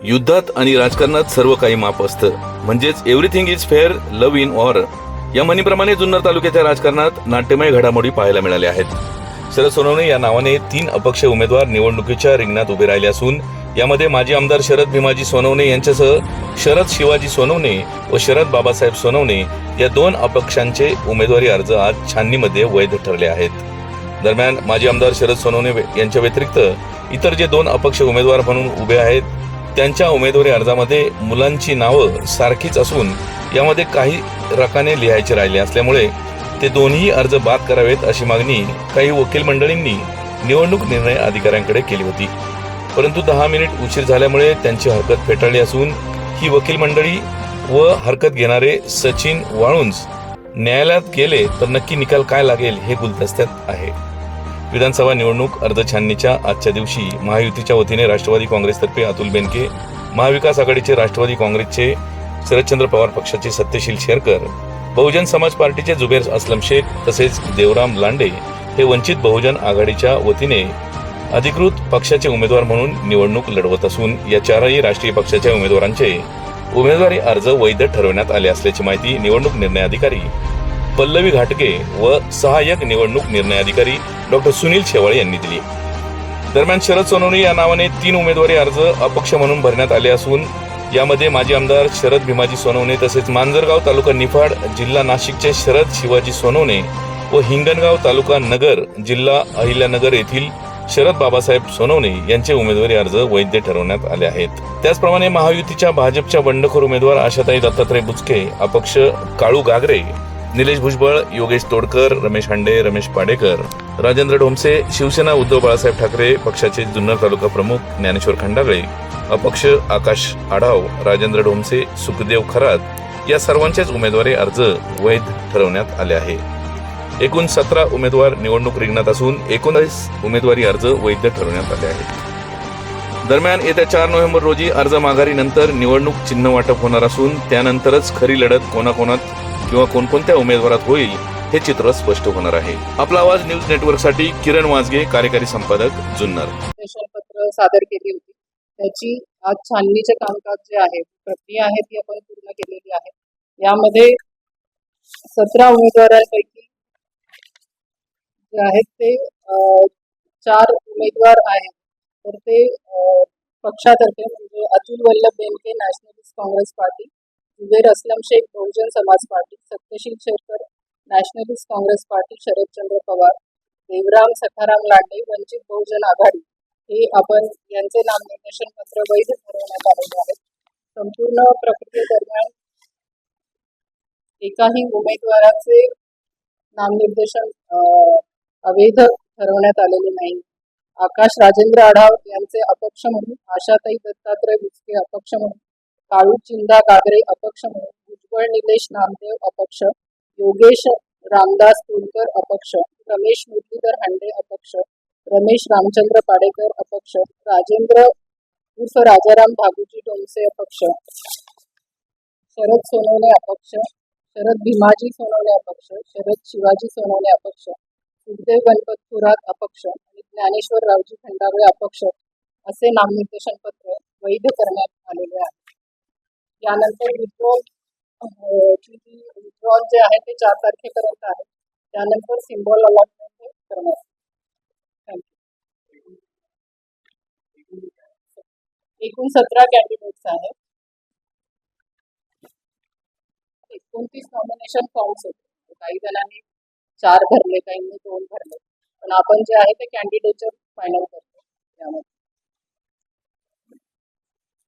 युद्धात आणि राजकारणात सर्व काही माप असतं, म्हणजेच everything is fair, love in war या म्हणीप्रमाणे जुन्नर तालुक्याच्या राजकारणात नाट्यमय घडामोडी पाहायला मिळाल्या आहेत. शरद सोनवणे या नावाने 3 अपक्ष उमेदवार निवडणुकीच्या रिंगणात उभे राहिले असून यामध्ये माजी आमदार शरद भीमाजी सोनवणे यांच्यासह शरद शिवाजी सोनवणे व शरद बाबासाहेब सोनवणे या 2 अपक्षांचे उमेदवारी अर्ज आज छाननीमध्ये वैध ठरले आहेत. दरम्यान माजी आमदार शरद सोनवणे यांच्या व्यतिरिक्त इतर जे 2 अपक्ष उमेदवार म्हणून उभे आहेत त्यांच्या उमेदवारी अर्जामध्ये मुलांची नावं सारखीच असून यामध्ये काही रकाने लिहायचे राहिले असल्यामुळे ते दोन्ही अर्ज बाद करावेत अशी मागणी काही वकील मंडळींनी निवडणूक निर्णय अधिकाऱ्यांकडे केली होती. परंतु 10 मिनिट उशीर झाल्यामुळे त्यांची हरकत फेटाळली असून ही वकील मंडळी व हरकत घेणारे सचिन वाळुंज न्यायालयात गेले तर नक्की निकाल काय लागेल हे गुलदस्त्यात आहे. विधानसभा निवडणूक अर्ज छाननीच्या आजच्या दिवशी महायुतीच्या वतीने राष्ट्रवादी काँग्रेसतर्फे अतुल बेनके, महाविकास आघाडीचे राष्ट्रवादी काँग्रेसचे शरदचंद्र पवार पक्षाचे सत्यशील शेरकर, बहुजन समाज पार्टीचे जुबेर असलम शेख तसेच देवराम लांडे हे वंचित बहुजन आघाडीच्या वतीने अधिकृत पक्षाचे उमेदवार म्हणून निवडणूक लढवत असून या 4ही राष्ट्रीय पक्षाच्या उमेदवारांचे उमेदवारी अर्ज वैध ठरवण्यात आले असल्याची माहिती निवडणूक निर्णय अधिकारी पल्लवी घाटगे व सहाय्यक निवडणूक निर्णय अधिकारी डॉक्टर सुनील शेवाळे यांनी दिली. दरम्यान शरद सोनवणे या नावाने 3 उमेदवारी अर्ज अपक्ष म्हणून भरण्यात आले असून यामध्ये माजी आमदार शरद भीमाजी सोनवणे तसेच मांजरगाव तालुका निफाड जिल्हा नाशिकचे शरद शिवाजी सोनवणे व हिंगणगाव तालुका नगर जिल्हा अहिल्यानगर येथील शरद बाबासाहेब सोनवणे यांचे उमेदवारी अर्ज वैध ठरवण्यात आले आहेत. त्याचप्रमाणे महायुतीच्या भाजपच्या बंडखोर उमेदवार आशाताई दत्तात्रय बुचके, अपक्ष काळू गागरे, निलेश भुजबळ, योगेश तोडकर, रमेश हांडे, रमेश पाडेकर, राजेंद्र ढोमसे, शिवसेना उद्धव बाळासाहेब ठाकरे पक्षाचे जुन्नर तालुका प्रमुख ज्ञानेश्वर खंडागळे, अपक्ष आकाश आढाव, राजेंद्र ढोमसे, सुखदेव खरात या सर्वांचेच उमेदवारी अर्ज वैध ठरवण्यात आले आहे. एकूण 17 उमेदवार निवडणूक रिंगणात असून 19 उमेदवारी अर्ज वैध ठरवण्यात आले आहेत. दरम्यान येत्या 4 नोव्हेंबर रोजी अर्ज माघारीनंतर निवडणूक चिन्ह वाटप होणार असून त्यानंतरच खरी लढत कोणाकोणात किंवा कोणकोणत्या उमेदवारात होईल हे चित्र स्पष्ट होणार आहे. आपला आवाज न्यूज नेटवर्कसाठी किरण वाजगे, कार्यकारी संपादक, जुन्नर. पत्र सादर केली होती त्याची आज छाननीचे कामकाज जे आहे प्रक्रिया आहे ती आपण पूर्ण केलेली आहे. यामध्ये 17 उमेदवारांपैकी जे आहेत ते 4 उमेदवार आहेत तर ते पक्षातर्फे म्हणजे Atul Vallabh Benke nationalist Congress party, Zubair Aslam Shaikh Bahujan Samaj party, सत्यशील शेरकर नॅशनलिस्ट काँग्रेस पार्टी शरदचंद्र पवार, देवराम सखाराम लांडे वंचित बहुजन आघाडी हे आपण यांचे नामनिर्देशन पत्र वैध ठरवण्यात आलेले आहेत. संपूर्ण प्रक्रियेदरम्यान एकाही उमेदवाराचे नामनिर्देशन अवैध ठरवण्यात आलेले नाही. आकाश राजेंद्र आढाव यांचे अपक्ष म्हणून, आशाताई दत्तात्रय बुचके अपक्ष म्हणून, काळू चिंदा गागरे अपक्ष म्हणून, भुजबळ निलेश नामदेव अपक्ष, योगेश रामदास तोलकर अपक्ष, रमेश मुरलीधर हांडे अपक्ष, रमेश रामचंद्र पाडेकर अपक्ष, राजेंद्र उर्फ राजाराम भागूजी डोमसे अपक्ष, शरद सोनवणे अपक्ष, शरद भीमाजी सोनवणे अपक्ष, शरद शिवाजी सोनवणे अपक्ष, सुखदेव गणपत थोरात अपक्ष आणि ज्ञानेश्वर रावजी खंडागळे अपक्ष असे नामनिर्देशन पत्र वैध करण्यात आलेले आहे. यानंतर विड्रॉल जे आहे ते 4 तारखेपर्यंत आहे. त्यानंतर सिम्बॉल अलॉटमेंट करण्यात. थँक्यू. एकूण 17 कॅन्डिडेट्स आहेत. 29 नॉमिनेशन फॉर्म्स होते. काही जणांनी 4 भरले, काहींनी 2 भरले, पण आपण जे आहे ते कॅन्डिडेटचे फायनल करतो. त्यामध्ये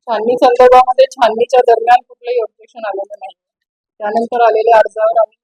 छाननी संदर्भामध्ये छाननीच्या दरम्यान कुठलंही ऑब्जेक्शन आलेलं नाही. त्यानंतर आलेल्या अर्जावर आम्ही